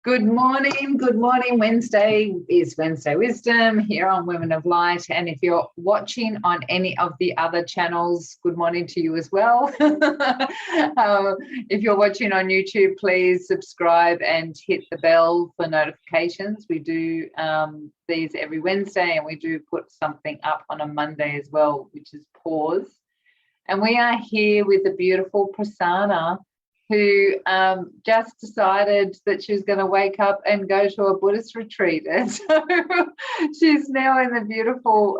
Good morning. Good morning. Wednesday is Wednesday Wisdom here on Women of Light. And if you're watching on any of the other channels, good morning to you as well. If you're watching on YouTube, please subscribe and hit the bell for notifications. We do these every Wednesday, and we do put something up on a Monday as well, which is Pause. And we are here with the beautiful Prasanna, who just decided that she was going to wake up and go to a Buddhist retreat. And so she's now in the beautiful,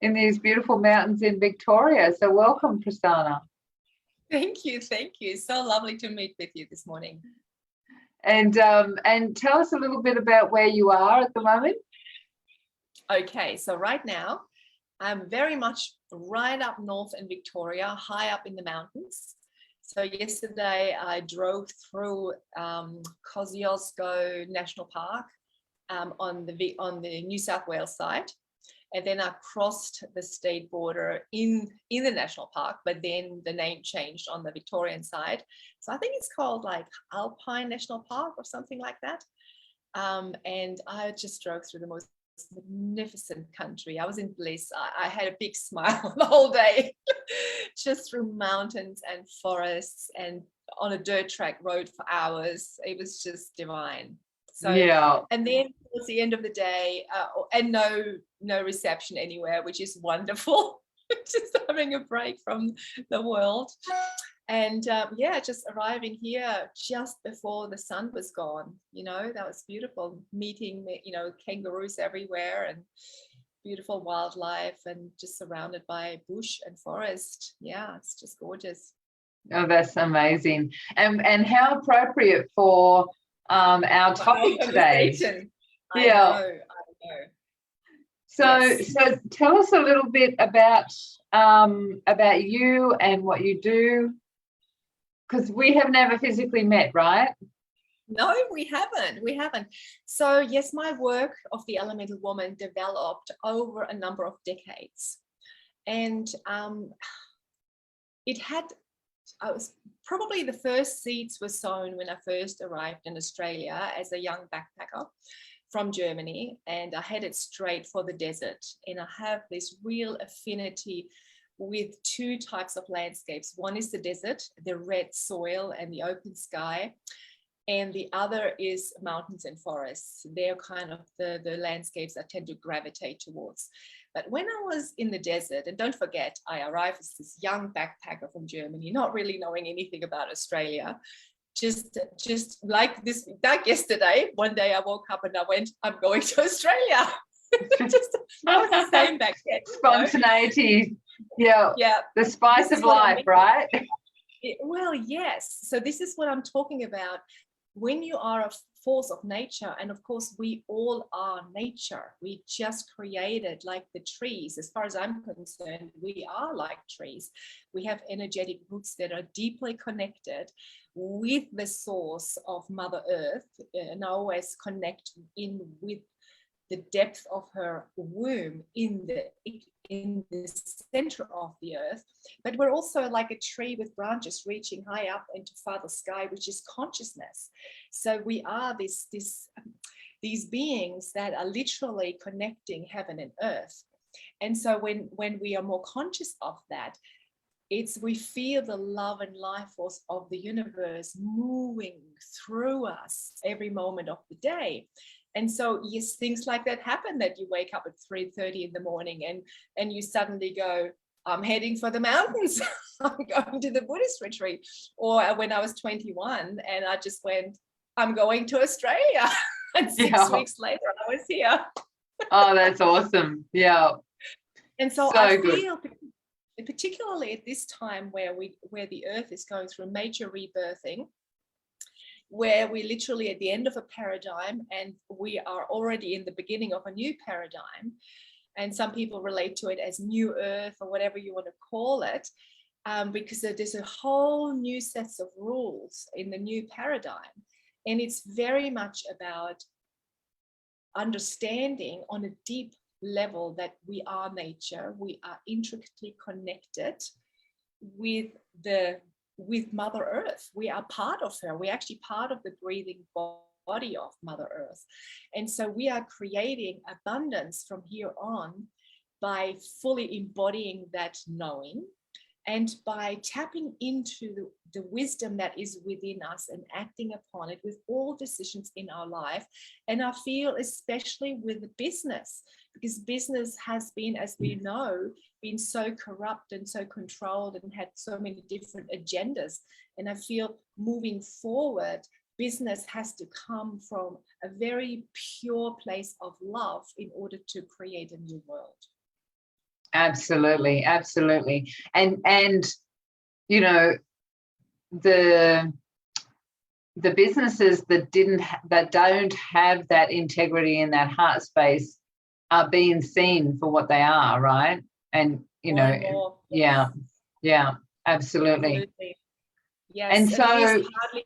in these beautiful mountains in Victoria. So welcome, Prasanna. Thank you. Thank you. So lovely to meet with you this morning. And tell us a little bit about where you are at the moment. Okay, so right now I'm very much right up north in Victoria, high up in the mountains. So yesterday I drove through Kosciuszko National Park on the New South Wales side, and then I crossed the state border in the national park, but then the name changed on the Victorian side. So I think it's called like Alpine National Park or something like that. And I just drove through the most magnificent country. I was in bliss. I had a big smile the whole day, just through mountains and forests and on a dirt track road for hours. It was just divine. So yeah. And then towards the end of the day, and no reception anywhere, which is wonderful. Just having a break from the world. And yeah, just arriving here just before the sun was gone, that was beautiful. Meeting, kangaroos everywhere and beautiful wildlife and just surrounded by bush and forest. Yeah, it's just gorgeous. Oh, that's amazing. And how appropriate for our topic today. I know. So, yes. So tell us a little bit about you and what you do. Because we have never physically met, right? No, we haven't. So yes, my work of the Elemental Woman developed over a number of decades. And probably the first seeds were sown when I first arrived in Australia as a young backpacker from Germany. And I headed straight for the desert. And I have this real affinity with two types of landscapes. One is the desert, the red soil and the open sky. And the other is mountains and forests. They're kind of the landscapes I tend to gravitate towards. But when I was in the desert, and don't forget, I arrived as this young backpacker from Germany, not really knowing anything about Australia. Just like yesterday, one day I woke up and I went, I'm going to Australia. Just, I was the same back then. Spontaneity. Yeah. The spice of life, right? Well, yes. So this is what I'm talking about. When you are a force of nature, and of course we all are nature. We just created like the trees. As far as I'm concerned, we are like trees. We have energetic roots that are deeply connected with the source of Mother Earth, and I always connect in with the depth of her womb in the center of the earth. But we're also like a tree with branches reaching high up into Father Sky, which is consciousness. So we are these beings that are literally connecting heaven and earth. And so when we are more conscious of that, we feel the love and life force of the universe moving through us every moment of the day. And so, yes, things like that happen, that you wake up at 3:30 in the morning and you suddenly go, I'm heading for the mountains. I'm going to the Buddhist retreat. Or when I was 21 and I just went, I'm going to Australia. And 6 weeks later, I was here. Oh, that's awesome. Yeah. And so I feel, particularly at this time where the earth is going through major rebirthing, where we're literally at the end of a paradigm and we are already in the beginning of a new paradigm. And some people relate to it as New Earth or whatever you want to call it, because there's a whole new sets of rules in the new paradigm. And it's very much about understanding on a deep level that we are nature, we are intricately connected with Mother Earth. We are part of her. We're actually part of the breathing body of Mother Earth. And so we are creating abundance from here on by fully embodying that knowing, and by tapping into the wisdom that is within us and acting upon it with all decisions in our life. And I feel especially with the business, because business has been, as we know, been so corrupt and so controlled and had so many different agendas. And I feel moving forward, business has to come from a very pure place of love in order to create a new world. Absolutely, absolutely. And you know, the businesses that don't have that integrity in that heart space are being seen for what they are, right? And you know, More. yeah, absolutely. Yes, and so it is hardly,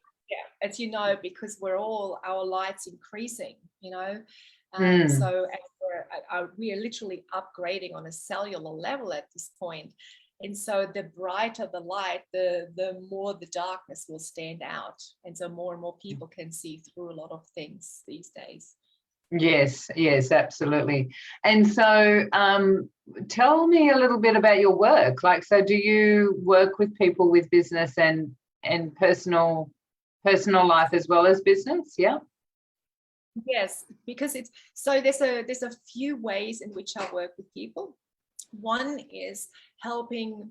as you know, because we're all, our light's increasing, you know. So we are literally upgrading on a cellular level at this point. And so the brighter the light, the more the darkness will stand out. And so more and more people can see through a lot of things these days. Yes, absolutely. And so tell me a little bit about your work. Like, so do you work with people with business and personal life as well as business? Yeah. Yes, because it's so there's a few ways in which I work with people. One is helping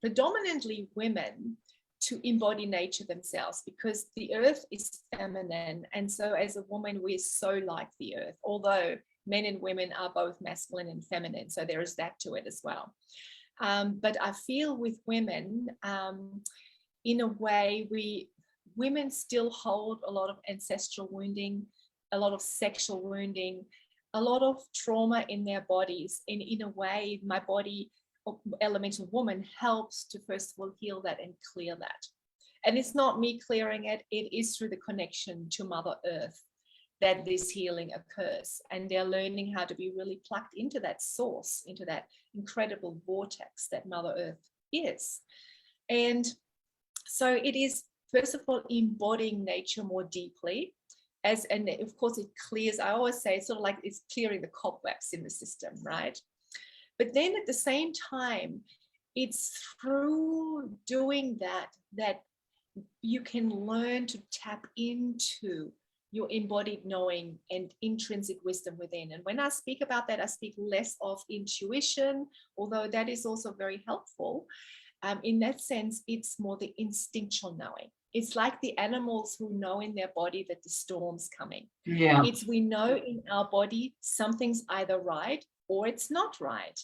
predominantly women to embody nature themselves, because the earth is feminine, and so as a woman we're so like the earth, although men and women are both masculine and feminine, so there is that to it as well. But I feel with women, in a way, women still hold a lot of ancestral wounding, a lot of sexual wounding, a lot of trauma in their bodies. And in a way, my body, elemental woman, helps to first of all heal that and clear that. And it's not me clearing it, it is through the connection to Mother Earth that this healing occurs. And they're learning how to be really plugged into that source, into that incredible vortex that Mother Earth is. And so it is, first of all, embodying nature more deeply, and of course it clears, I always say, it's sort of like it's clearing the cobwebs in the system, right? But then at the same time, it's through doing that you can learn to tap into your embodied knowing and intrinsic wisdom within. And when I speak about that, I speak less of intuition, although that is also very helpful. In that sense, it's more the instinctual knowing. It's like the animals who know in their body that the storm's coming. Yeah. It's, we know in our body something's either right or it's not right.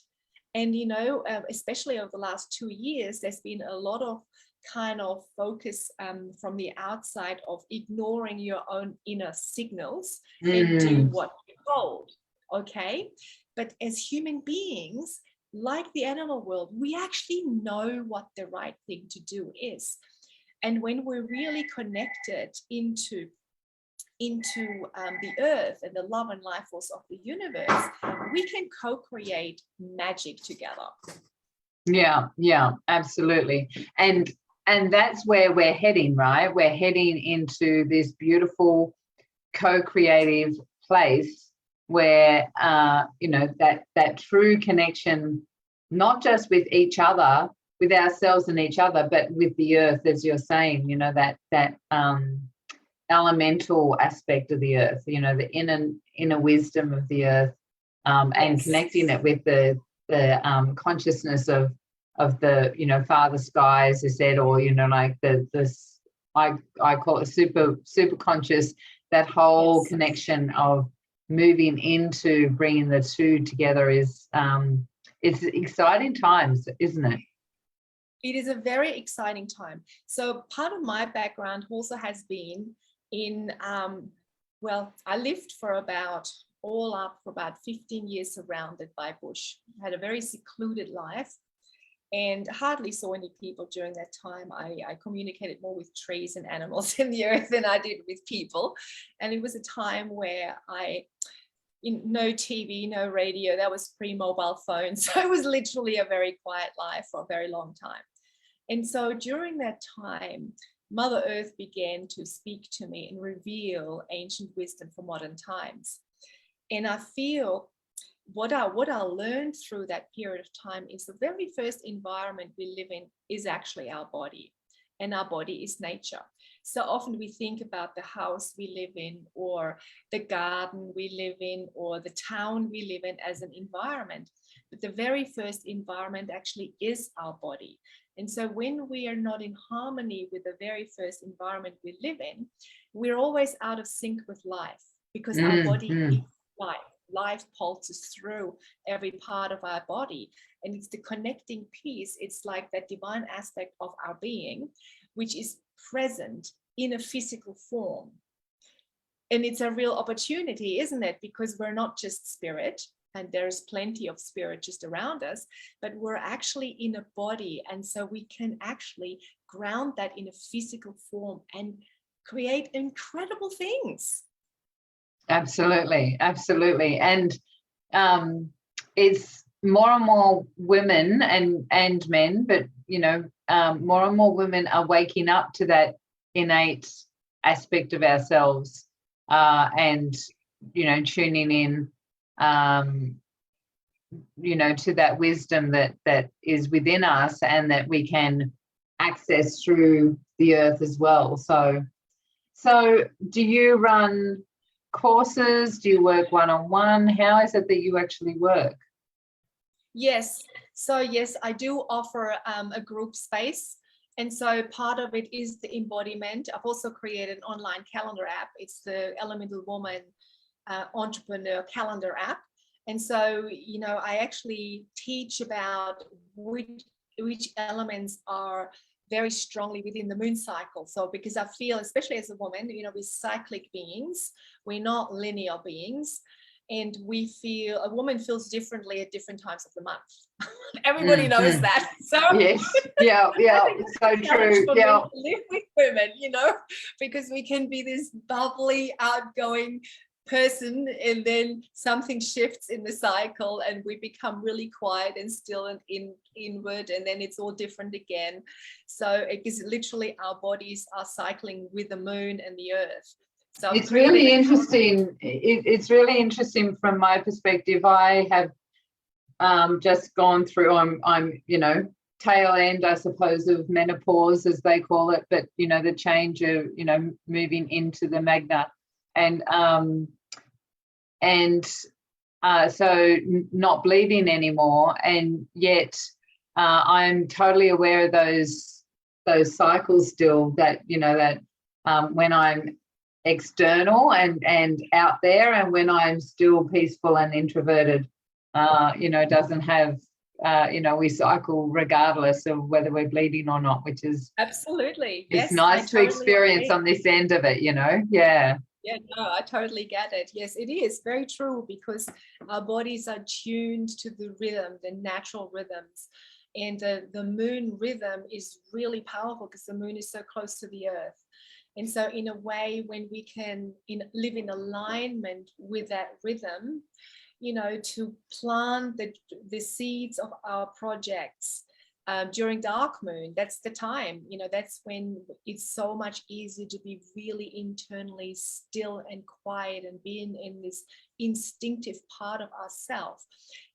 And, you know, especially over the last 2 years, there's been a lot of kind of focus from the outside of ignoring your own inner signals and do what you're told. Okay. But as human beings, like the animal world, we actually know what the right thing to do is. And when we're really connected into the earth and the love and life force of the universe, we can co-create magic together. Yeah, absolutely. And that's where we're heading, right? We're heading into this beautiful co-creative place where you know, that true connection, not just with each other, with ourselves and each other, but with the earth, as you're saying, you know, that elemental aspect of the earth, you know, the inner wisdom of the earth, and connecting it with the consciousness of the, you know, father sky, as I said, or, you know, like this I call it super conscious, that whole connection of moving into bringing the two together is it's exciting times, isn't it? It is a very exciting time. So part of my background also has been in, well, I lived for about 15 years surrounded by bush. I had a very secluded life and hardly saw any people during that time. I communicated more with trees and animals in the earth than I did with people. And it was a time where no TV, no radio, that was pre-mobile phone. So it was literally a very quiet life for a very long time. And so during that time, Mother Earth began to speak to me and reveal ancient wisdom for modern times. And I feel what I learned through that period of time is the very first environment we live in is actually our body, and our body is nature. So often we think about the house we live in, or the garden we live in, or the town we live in as an environment. But the very first environment actually is our body. And so when we are not in harmony with the very first environment we live in, we're always out of sync with life, because our body is life. Life pulses through every part of our body, and it's the connecting piece. It's like that divine aspect of our being, which is present in a physical form. And it's a real opportunity, isn't it? Because we're not just spirit, and there's plenty of spirit just around us, but we're actually in a body. And so we can actually ground that in a physical form and create incredible things. Absolutely, absolutely. And it's more and more women and men, but, you know, more and more women are waking up to that innate aspect of ourselves, and, you know, tuning in, you know, to that wisdom that is within us and that we can access through the earth as well. So do you run courses? Do you work one-on-one? How is it that you actually work? Yes. So yes, I do offer a group space. And so part of it is the embodiment. I've also created an online calendar app. It's the Elemental Woman Entrepreneur Calendar app. And so, you know, I actually teach about which elements are very strongly within the moon cycle. So because I feel, especially as a woman, you know, we're cyclic beings, we're not linear beings, and we feel, a woman feels differently at different times of the month. Everybody knows that. So yes, yeah, it's so true. Yeah, live with women, you know, because we can be this bubbly, outgoing person, and then something shifts in the cycle and we become really quiet and still and inward, and then it's all different again. So it is literally our bodies are cycling with the moon and the earth. So it's really interesting. It's really interesting from my perspective. I have just gone through, I'm you know, tail end, I suppose, of menopause, as they call it, but, you know, the change of, you know, moving into the magna, and so not bleeding anymore, and yet I'm totally aware of those cycles still, that, you know, that when I'm external and out there, and when I'm still peaceful and introverted, you know, doesn't have, you know, we cycle regardless of whether we're bleeding or not, which is absolutely, it's yes, nice to experience on this end of it, you know. Yeah, no, I totally get it. Yes, it is very true, because our bodies are tuned to the rhythm, the natural rhythms. And the moon rhythm is really powerful because the moon is so close to the earth. And so in a way, when we can live in alignment with that rhythm, you know, to plant the seeds of our projects during dark moon, that's the time, you know, that's when it's so much easier to be really internally still and quiet and being in this instinctive part of ourselves,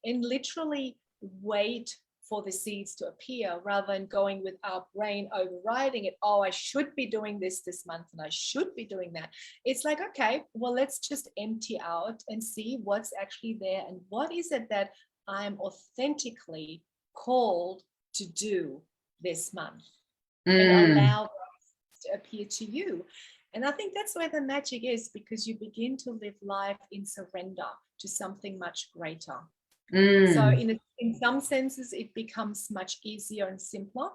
and literally wait for the seeds to appear, rather than going with our brain overriding it. Oh, I should be doing this month, and I should be doing that. It's like, okay, well, let's just empty out and see what's actually there, and what is it that I'm authentically called to do this month, and allow that to appear to you. And I think that's where the magic is, because you begin to live life in surrender to something much greater. So in some senses, it becomes much easier and simpler.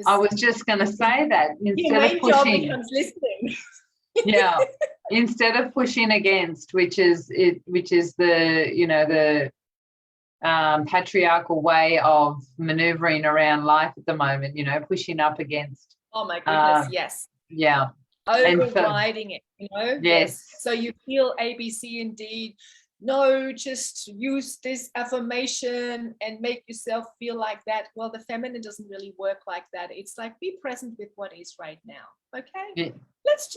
I was just going to say that, instead of pushing, job becomes listening. yeah, instead of pushing against, which is the, you know, the patriarchal way of maneuvering around life at the moment, you know, pushing up against. Oh my goodness, yes. Yeah. Overriding it, you know. Yes. So you feel A, B, C, and D no, just use this affirmation and make yourself feel like that. Well, the feminine doesn't really work like that. It's like, be present with what is right now. Okay. Yeah. Let's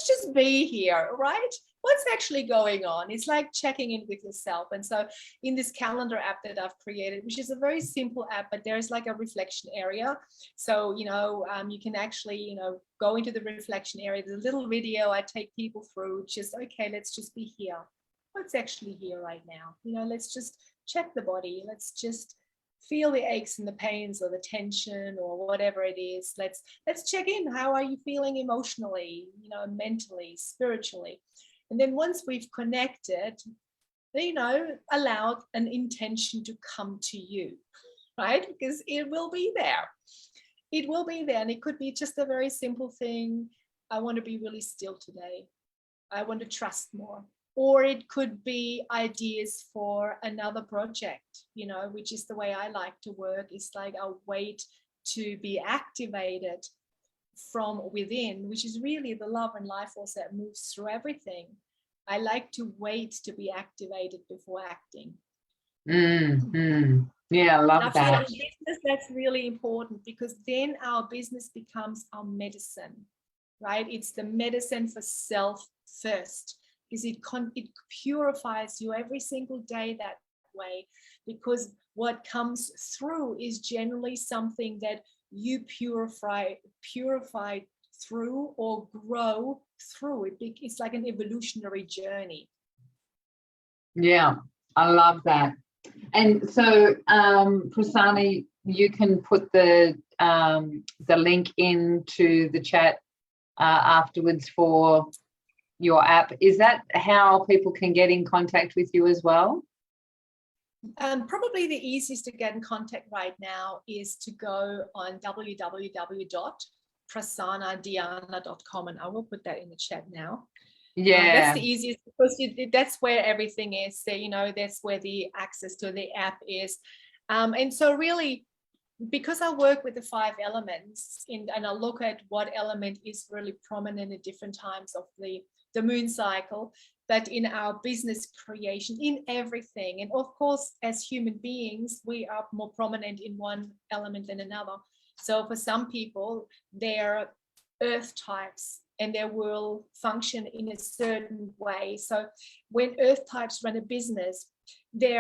just be here, right? What's actually going on? It's like checking in with yourself. And so in this calendar app that I've created, which is a very simple app, but there's like a reflection area. So, you can actually, go into the reflection area. There's a little video I take people through, just, okay, let's just be here. What's actually here right now? Let's just check the body. Let's just feel the aches and the pains or the tension or whatever it is. Let's check in. How are you feeling emotionally, mentally, spiritually? And then once we've connected, allow an intention to come to you, right? Because it will be there. It will be there. And it could be just a very simple thing. I want to be really still today. I want to trust more. Or it could be ideas for another project, which is the way I like to work. It's like a wait to be activated from within, which is really the love and life force that moves through everything. I like to wait to be activated before acting. Mm-hmm. Yeah, I love that. In business, that's really important, because then our business becomes our medicine, right? It's the medicine for self first. Is it purifies you every single day that way, because what comes through is generally something that you purify through or grow through. It's like an evolutionary journey. Yeah, I love that. And so, Prasanna, you can put the link into the chat afterwards for your app. Is that how people can get in contact with you as well? Probably the easiest to get in contact right now is to go on www.prasannadiana.com, and I will put that in the chat now. Yeah, that's the easiest, because that's where everything is. So, that's where the access to the app is. And so really, because I work with the 5 elements and I look at what element is really prominent at different times of the moon cycle, but in our business creation, in everything. And of course, as human beings, we are more prominent in one element than another. So for some people, they're earth types and they will function in a certain way. So when earth types run a business, they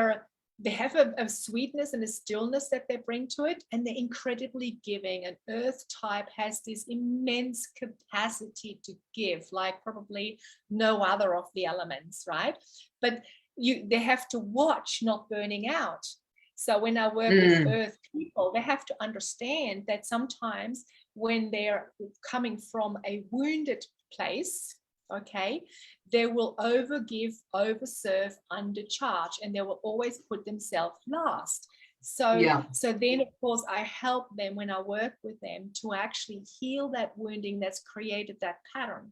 have a sweetness and a stillness that they bring to it, and they're incredibly giving. An earth type has this immense capacity to give, like probably no other of the elements, right? But they have to watch not burning out. So when I work with earth people, they have to understand that sometimes when they're coming from a wounded place, okay, they will overgive, overserve, undercharge, and they will always put themselves last. So then, of course, I help them when I work with them to actually heal that wounding that's created that pattern.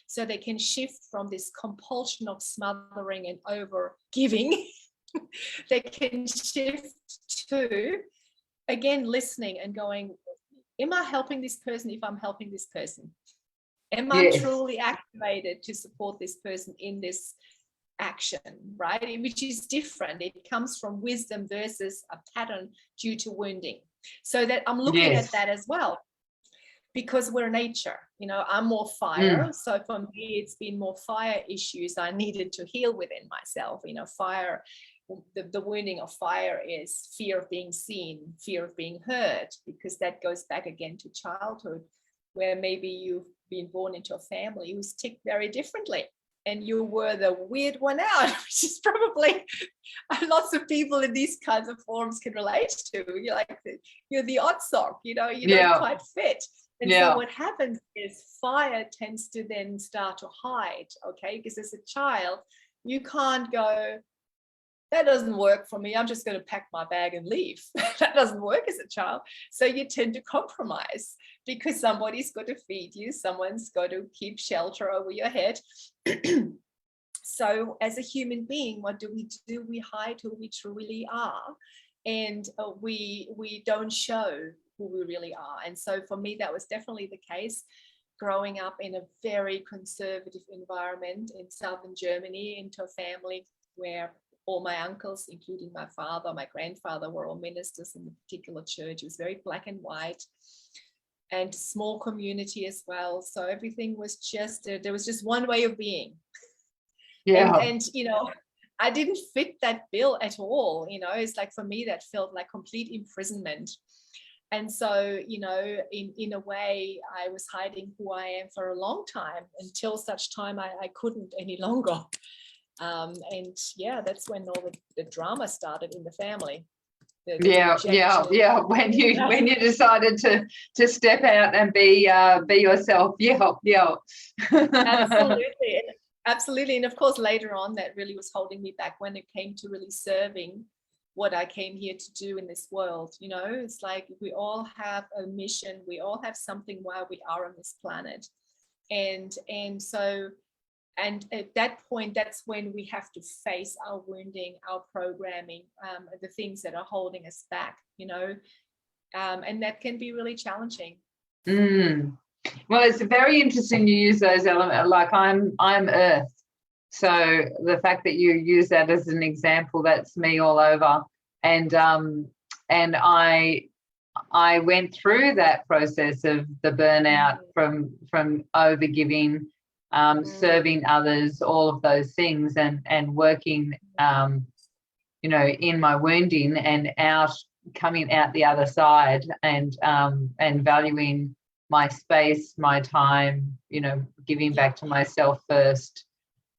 So they can shift from this compulsion of smothering and over giving. They can shift to, again, listening and going, am I helping this person if I'm helping this person? Am I truly activated to support this person in this action, right? Which is different. It comes from wisdom versus a pattern due to wounding. So that I'm looking at that as well, because we're nature. I'm more fire. So for me, it's been more fire issues I needed to heal within myself. Fire, the wounding of fire is fear of being seen, fear of being heard, because that goes back again to childhood, where maybe you've been born into a family who's ticked very differently and you were the weird one out, which is probably lots of people in these kinds of forums can relate to. You're the odd sock, you don't quite fit. And so what happens is fire tends to then start to hide, okay? Because as a child, you can't go, that doesn't work for me, I'm just going to pack my bag and leave. That doesn't work as a child. So you tend to compromise, because somebody's got to feed you, someone's got to keep shelter over your head. So as a human being, what do? We hide who we truly are, and we don't show who we really are. And so for me, that was definitely the case. Growing up in a very conservative environment in southern Germany, into a family where all my uncles, including my father, my grandfather, were all ministers in the particular church. It was very black and white, and small community as well. So everything was just, there was just one way of being. Yeah. And you know, I didn't fit that bill at all. You know, it's like, for me, that felt like complete imprisonment. And so, you know, in a way, I was hiding who I am for a long time, until such time I couldn't any longer. And yeah, that's when all the drama started in the family. Yeah. When you decided to step out and be yourself. Yeah. Absolutely. And of course, later on, that really was holding me back when it came to really serving what I came here to do in this world. You know, it's like we all have a mission. We all have something while we are on this planet. And so, and at that point, that's when we have to face our wounding, our programming, the things that are holding us back, you know, and that can be really challenging. Well, it's very interesting you use those elements. Like I'm earth. So the fact that you use that as an example, that's me all over. And I went through that process of the burnout from overgiving, serving others, all of those things, and working, you know, in my wounding and coming out the other side, and valuing my space, my time, you know, giving back to myself first.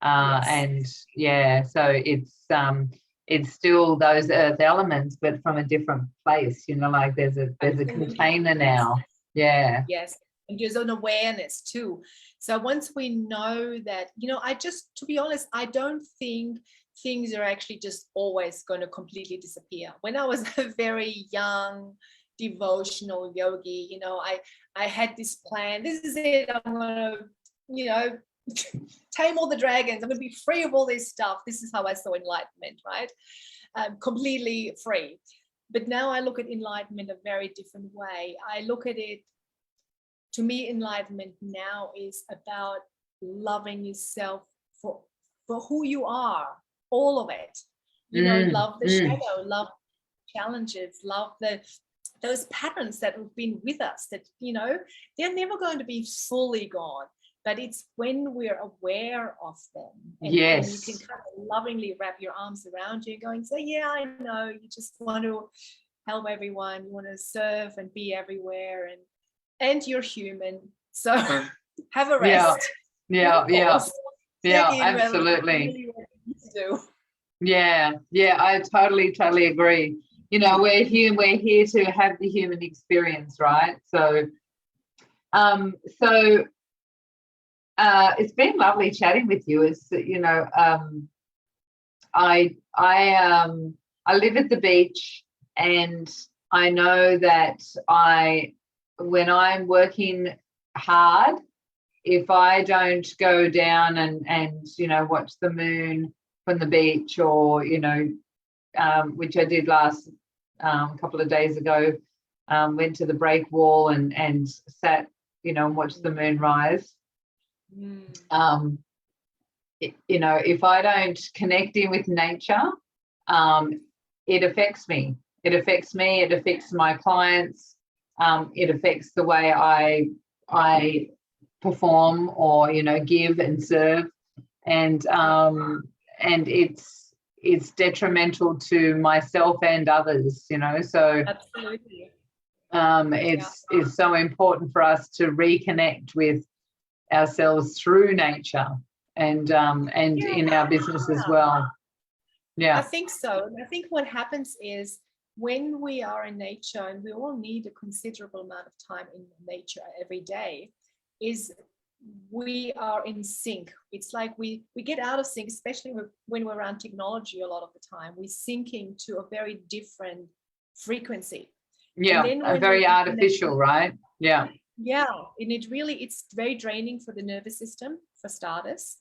And yeah, so it's still those earth elements, but from a different place, you know, like there's a container now. Yeah. Yes. And there's an awareness too. So once we know that, you know, to be honest, I don't think things are actually just always going to completely disappear. When I was a very young devotional yogi, you know, I had this plan. This is it. I'm going to, you know, tame all the dragons. I'm going to be free of all this stuff. This is how I saw enlightenment, right? Completely free. But now I look at enlightenment a very different way. I look at it, to me, enlightenment now is about loving yourself for who you are, all of it. You know, love the shadow, love challenges, love those patterns that have been with us, that, you know, they're never going to be fully gone, but it's when we're aware of them, and you can kind of lovingly wrap your arms around you, going, so yeah, I know, you just want to help everyone, you want to serve and be everywhere, and you're human, so have a rest. Absolutely. I totally agree. You know, we're here to have the human experience, right? So it's been lovely chatting with you. It's, you know, I live at the beach, and I know that when I'm working hard, if I don't go down and you know, watch the moon from the beach, or, you know, which I did last couple of days ago, went to the break wall and sat, you know, and watched the moon rise. You know, if I don't connect in with nature, it affects me. It affects my clients. It affects the way I perform, or, you know, give and serve, and it's detrimental to myself and others, you know. So absolutely, it's so important for us to reconnect with ourselves through nature, and in our business as well. I think so. And I think what happens is, when we are in nature, and we all need a considerable amount of time in nature every day, is we are in sync. It's like we get out of sync, especially when we're around technology a lot of the time. We're syncing to a very different frequency. Yeah, a very artificial, right? Yeah. Yeah, and it's very draining for the nervous system, for starters,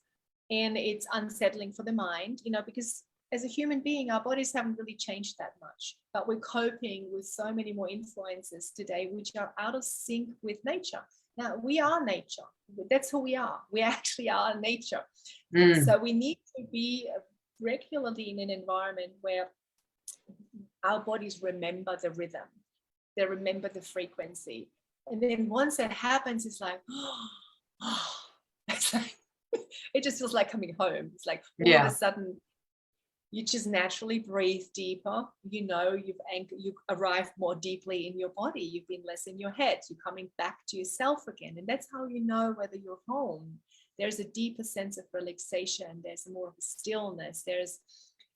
and it's unsettling for the mind, you know, because as a human being, our bodies haven't really changed that much, but we're coping with so many more influences today, which are out of sync with nature. Now, we are nature. That's who we are. We actually are nature. So we need to be regularly in an environment where our bodies remember the rhythm, they remember the frequency. And then once that happens, it's like, it's like it just feels like coming home. It's like all of a sudden you just naturally breathe deeper. You know, you've arrived more deeply in your body. You've been less in your head. You're coming back to yourself again. And that's how you know whether you're home. There's a deeper sense of relaxation. There's more of a stillness.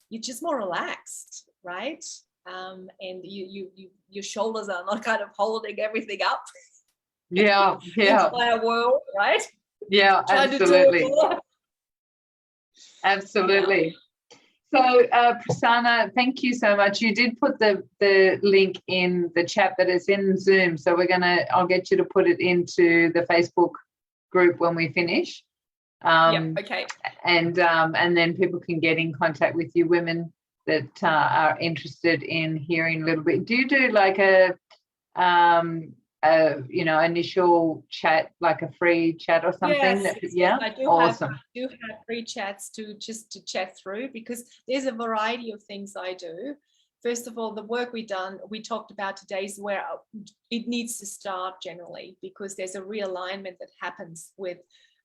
You're just more relaxed, right? And your shoulders are not kind of holding everything up. Yeah. Entire world, right? Yeah, absolutely. Absolutely. So, Prasanna, thank you so much. You did put the link in the chat, but it's in Zoom. So I'll get you to put it into the Facebook group when we finish. Okay. And then people can get in contact with you, women that are interested in hearing a little bit. Do you do like a initial chat, like a free chat or something? Yes, I do. Awesome. I do have free chats to chat through, because there's a variety of things I do. First of all, the work we talked about today is where it needs to start generally, because there's a realignment that happens with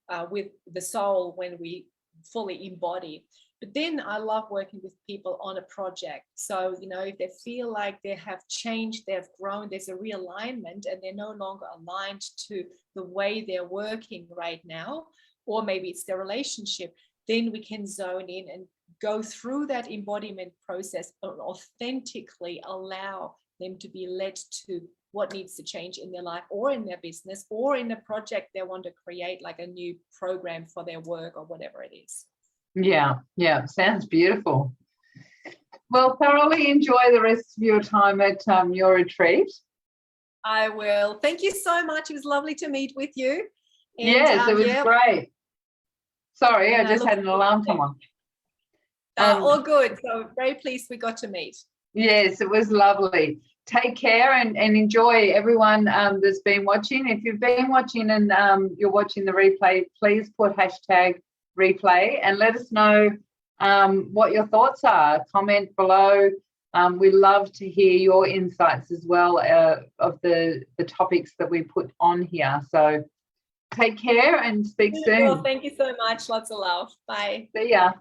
the soul when we fully embody. But then I love working with people on a project. So, if they feel like they have changed, they've grown, there's a realignment, and they're no longer aligned to the way they're working right now, or maybe it's their relationship, then we can zone in and go through that embodiment process and authentically allow them to be led to what needs to change in their life or in their business or in a project they want to create, like a new program for their work or whatever it is. Yeah, sounds beautiful. Well, thoroughly enjoy the rest of your time at your retreat. I will. Thank you so much. It was lovely to meet with you. And, yes, it was great. Sorry, I just had an alarm come on. All good. So very pleased we got to meet. Yes, it was lovely. Take care and enjoy, everyone that's been watching. If you've been watching and you're watching the replay, please put #replay and let us know what your thoughts are. Comment below. We love to hear your insights as well of the topics that we put on here. So take care and speak soon. Well, thank you so much. Lots of love. Bye. See ya.